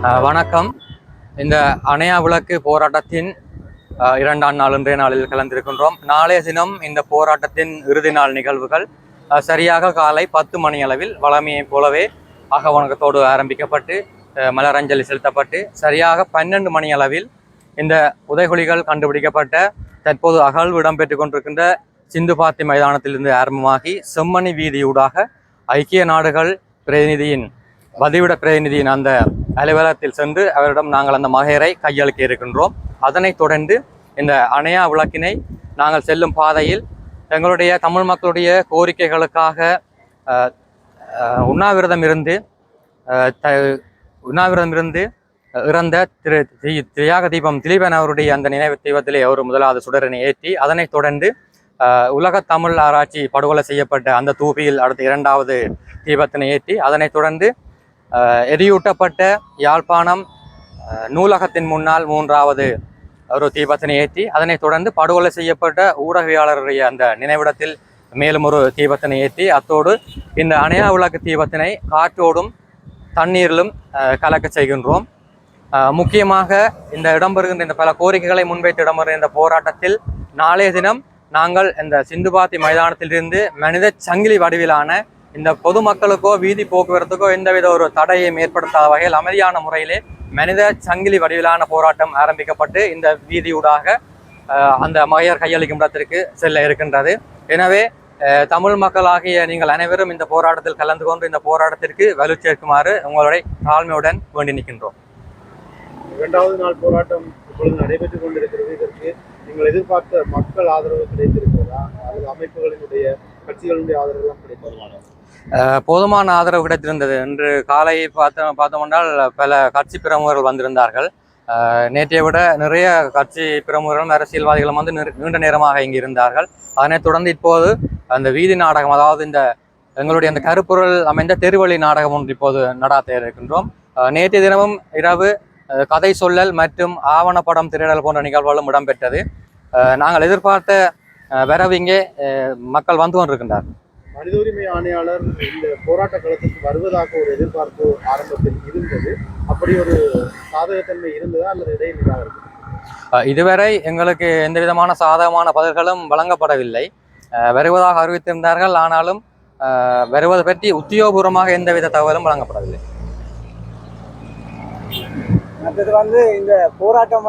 வணக்கம். இந்த அணையா விளக்கு போராட்டத்தின் இரண்டாம் நாள் இன்றைய நாளில் கலந்திருக்கின்றோம். நாளைய தினம் இந்த போராட்டத்தின் இறுதி நாள் நிகழ்வுகள் சரியாக காலை 10 மணி அளவில் வளமையைப் போலவே அகவணக்கத்தோடு ஆரம்பிக்கப்பட்டு மலரஞ்சலி செலுத்தப்பட்டு சரியாக 12 மணி அளவில் இந்த புதைகுழிகள் கண்டுபிடிக்கப்பட்ட தற்போது அகழ்வு இடம்பெற்று கொண்டிருக்கின்ற சிந்துபாத்தி மைதானத்திலிருந்து ஆரம்பமாகி செம்மணி வீதியூடாக ஐக்கிய நாடுகள் பிரதிநிதியின் வதிவிட பிரதிநிதியின் அந்த அலுவலகத்தில் சென்று அவரிடம் நாங்கள் அந்த மகையரை கையளிக்க இருக்கின்றோம். அதனைத் தொடர்ந்து இந்த அணையா விளக்கினை நாங்கள் செல்லும் பாதையில் எங்களுடைய தமிழ் மக்களுடைய கோரிக்கைகளுக்காக உண்ணாவிரதம் இருந்து இறந்த தியாக தீபம் திலீபன் அவருடைய அந்த நினைவு தீபத்திலே ஒரு முதலாவது சுடரனை ஏற்றி அதனைத் தொடர்ந்து உலக தமிழ் ஆராய்ச்சி படுகொலை செய்யப்பட்ட அந்த தூபியில் அடுத்த இரண்டாவது தீபத்தினை ஏற்றி அதனைத் தொடர்ந்து எரியூட்டப்பட்ட யாழ்ப்பாணம் நூலகத்தின் முன்னால் மூன்றாவது ஒரு தீபத்தினை ஏற்றி அதனைத் தொடர்ந்து படுகொலை செய்யப்பட்ட ஊடகவியாளருடைய அந்த நினைவிடத்தில் மேலும் ஒரு தீபத்தினை ஏற்றி அத்தோடு இந்த அணையா விளக்கு தீபத்தினை காற்றோடும் தண்ணீரிலும் கலக்க செய்கின்றோம். முக்கியமாக இந்த இடம்பெறுகின்ற இந்த பல கோரிக்கைகளை முன்வைத்து இடம்பெறுகின்ற இந்த போராட்டத்தில் நாளைய தினம் நாங்கள் இந்த சிந்துபாத்தி மைதானத்திலிருந்து மனித சங்கிலி வடிவிலான இந்த பொதுமக்களுக்கோ வீதி போக்குவரத்துக்கோ எந்தவித ஒரு தடையும் ஏற்படுத்தாத வகையில் அமைதியான முறையிலே மனித சங்கிலி வடிவிலான போராட்டம் ஆரம்பிக்கப்பட்டு இந்த வீதியூடாக அந்த மகையர் கையளிக்கும் இடத்திற்கு செல்ல இருக்கின்றது. எனவே தமிழ் மக்களாகிய நீங்கள் அனைவரும் இந்த போராட்டத்தில் கலந்து கொண்டு இந்த போராட்டத்திற்கு வலு சேர்க்குமாறு உங்களுடைய தாழ்மையுடன் வேண்டி நிற்கின்றோம். இரண்டாவது நாள் போராட்டம் இப்பொழுது நடைபெற்றுக் கொண்டிருக்கிறது. இதற்கு நீங்கள் எதிர்பார்த்த மக்கள் ஆதரவு கிடைத்திருக்கிறதா அல்லது அமைப்புகளினுடைய கட்சிகளுடைய ஆதரவு கிடைத்திருக்கிறதா? போதுமான ஆதரவு கிடைத்திருந்தது. இன்று காலை பார்த்தோம்னால் பல கட்சி பிரமுகர்கள் வந்திருந்தார்கள். நேற்றைய விட நிறைய கட்சி பிரமுகர்களும் அரசியல்வாதிகளும் வந்து நீண்ட நேரமாக இங்கு இருந்தார்கள். அதனைத் தொடர்ந்து இப்போது அந்த வீதி நாடகம், அதாவது இந்த எங்களுடைய அந்த கருப்பொருள் அமைந்த தெருவழி நாடகம் ஒன்று இப்போது நடாத்த இருக்கின்றோம். நேற்றைய தினமும் இரவு கதை சொல்லல் மற்றும் ஆவணப்படம் திரையிடல் போன்ற நிகழ்வுகளும் இடம்பெற்றது. நாங்கள் எதிர்பார்த்த வரவு இங்கே மக்கள் வந்து கொண்டிருக்கின்றார்கள். மனித உரிமை ஆணையாளர் இந்த போராட்ட களத்துக்கு வருவதாக ஒரு எதிர்பார்ப்பு ஆரம்பத்தில் இருந்தது. அப்படி ஒரு சாதகத்தன்மை இருந்ததா அல்லது இடையிலாக இருக்கு? இதுவரை எங்களுக்கு எந்த விதமான சாதகமான பதில்களும் வழங்கப்படவில்லை. வருவதாக அறிவித்திருந்தார்கள். ஆனாலும் வருவது பற்றி உத்தியோகபூர்வமாக எந்தவித தகவலும் வழங்கப்படவில்லை. அடுத்தது இந்த போராட்டம்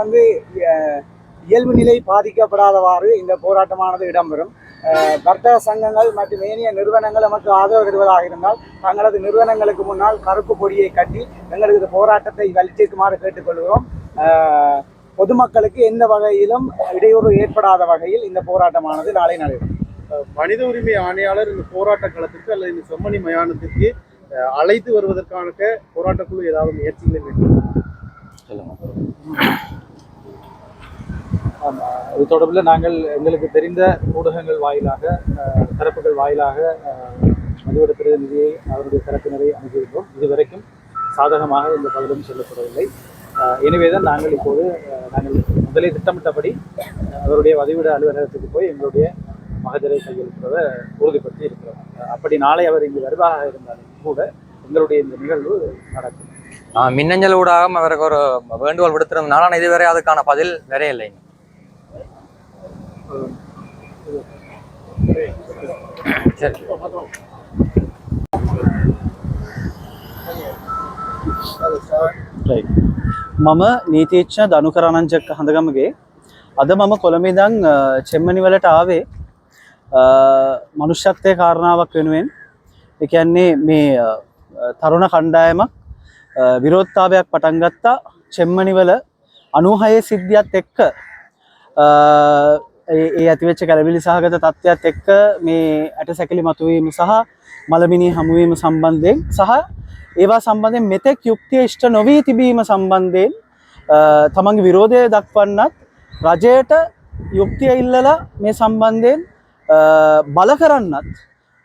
இயல்பு நிலை பாதிக்கப்படாதவாறு இந்த போராட்டமானது இடம்பெறும். வர்த்தக சங்கங்கள் மற்றும் ஏனைய நிறுவனங்கள் நமக்கு ஆதரவு தருவதாக இருந்தால் தங்களது நிறுவனங்களுக்கு முன்னால் கருப்பு கொடியை கட்டி எங்களுக்கு இந்த போராட்டத்தை வலிச்சிருக்குமாறு கேட்டுக்கொள்கிறோம். பொதுமக்களுக்கு எந்த வகையிலும் இடையூறு ஏற்படாத வகையில் இந்த போராட்டமானது நாளை நடைபெறும். மனித உரிமை ஆணையாளர் இந்த போராட்ட களத்திற்கு அல்லது இந்த செம்மணி மயானத்திற்கு அழைத்து வருவதற்கான போராட்ட குழு ஏதாவது முயற்சிகளை மேற்கொள்ளும்? இது தொடர்பில் நாங்கள் எங்களுக்கு தெரிந்த ஊடகங்கள் வாயிலாக தரப்புகள் வாயிலாக மதுவிட பிரதிநிதியை அவருடைய தரப்பினரை அனுப்பியிருந்தோம். இதுவரைக்கும் சாதகமாக இந்த பதிலும் சொல்லப்படவில்லை. எனவேதான் நாங்கள் இப்போது முதலே திட்டமிட்டபடி அவருடைய வதிவிட அலுவலகத்துக்கு போய் எங்களுடைய மகஜரை கையெழுத்துவதை உறுதிப்படுத்தி இருக்கிறோம். அப்படி நாளை அவர் இங்கு வருவதாக இருந்தாலும் கூட எங்களுடைய இந்த நிகழ்வு நடக்கும். மின்னஞ்சல் ஊடாக அவருக்கு ஒரு வேண்டுகோள் விடுத்திருந்தனால இதுவரை அதுக்கான பதில் வேற இல்லை. මම නීතිච්ඡ දනුකරණංජක හඳගමගේ අද මම කොළඹ ඉඳන් චෙම්මනි වලට ආවේ මනුෂ්‍යත්වයේ කාරණාවක් වෙනුවෙන්. ඒ කියන්නේ මේ තරුණ කණ්ඩායමක් විරෝධතාවයක් පටන් ගත්තා චෙම්මනිවල 96 සිද්ධියත් එක්ක ඒ ඇතිවෙච්ච කැළඹිලි සහගත තත්ත්වයක් එක්ක මේ ඇටසැකිලි මතුවීම සහ මලමිනී හමුවීම සම්බන්ධයෙන් සහ ඒවා සම්බන්ධයෙන් මෙතෙක් යුක්තිය ඉෂ්ට නොවී තිබීම සම්බන්ධයෙන් තමන්ගේ විරෝධය දක්වන්නත් රජයට යුක්තිය ඉල්ලලා මේ සම්බන්ධයෙන් බල කරන්නත්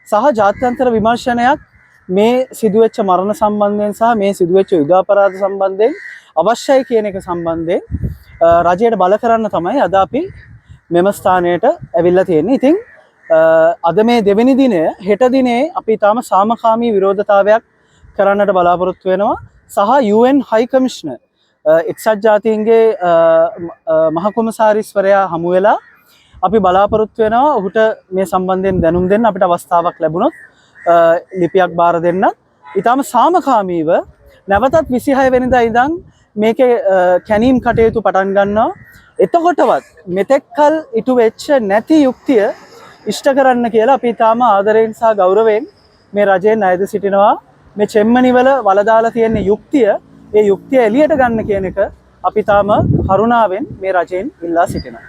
සහ ජාත්‍යන්තර විමර්ශනයක් මේ සිදුවෙච්ච මරණ සම්බන්ධයෙන් සහ මේ සිදුවෙච්ච යුධාපරාධ සම්බන්ධයෙන් අවශ්‍යයි කියන එක සම්බන්ධයෙන් රජයට බල කරන්න තමයි අද අපි මෙම ස්ථානයට ඇවිල්ලා තියෙන්නේ. ඉතින් අද මේ දෙවෙනි දිනය හෙට දිනේ අපි තාම සාමකාමී විරෝධතාවයක් කරන්නට බලාපොරොත්තු වෙනවා. සහ UN හයි කමිෂනර් එක්සත් ජාතීන්ගේ මහකොමසාරිස්වරයා හමු වෙලා අපි බලාපොරොත්තු වෙනවා ඔහුට මේ සම්බන්ධයෙන් දැනුම් දෙන්න අපිට අවස්ථාවක් ලැබුණොත් ලිපියක් බාර දෙන්න. ඊටාම සාමකාමීව නැවතත් 26 වෙනිදා ඉඳන් මේකේ කැනීම් කටයුතු පටන් ගන්නවා. එතකොටවත් මෙතෙක්කල් ඉටු වෙච්ච නැති යුක්තිය ඉෂ්ට කරන්න කියලා අපි ඊටාම ආදරයෙන් සහ ගෞරවයෙන් මේ රජයෙන් අයද සිටිනවා. මේ චෙම්මනිවල වලදාලා තියෙන යුක්තිය, ඒ යුක්තිය එළියට ගන්න කියන එක අපි තාම කරුණාවෙන් මේ රජයෙන් ඉල්ලා සිටිනවා.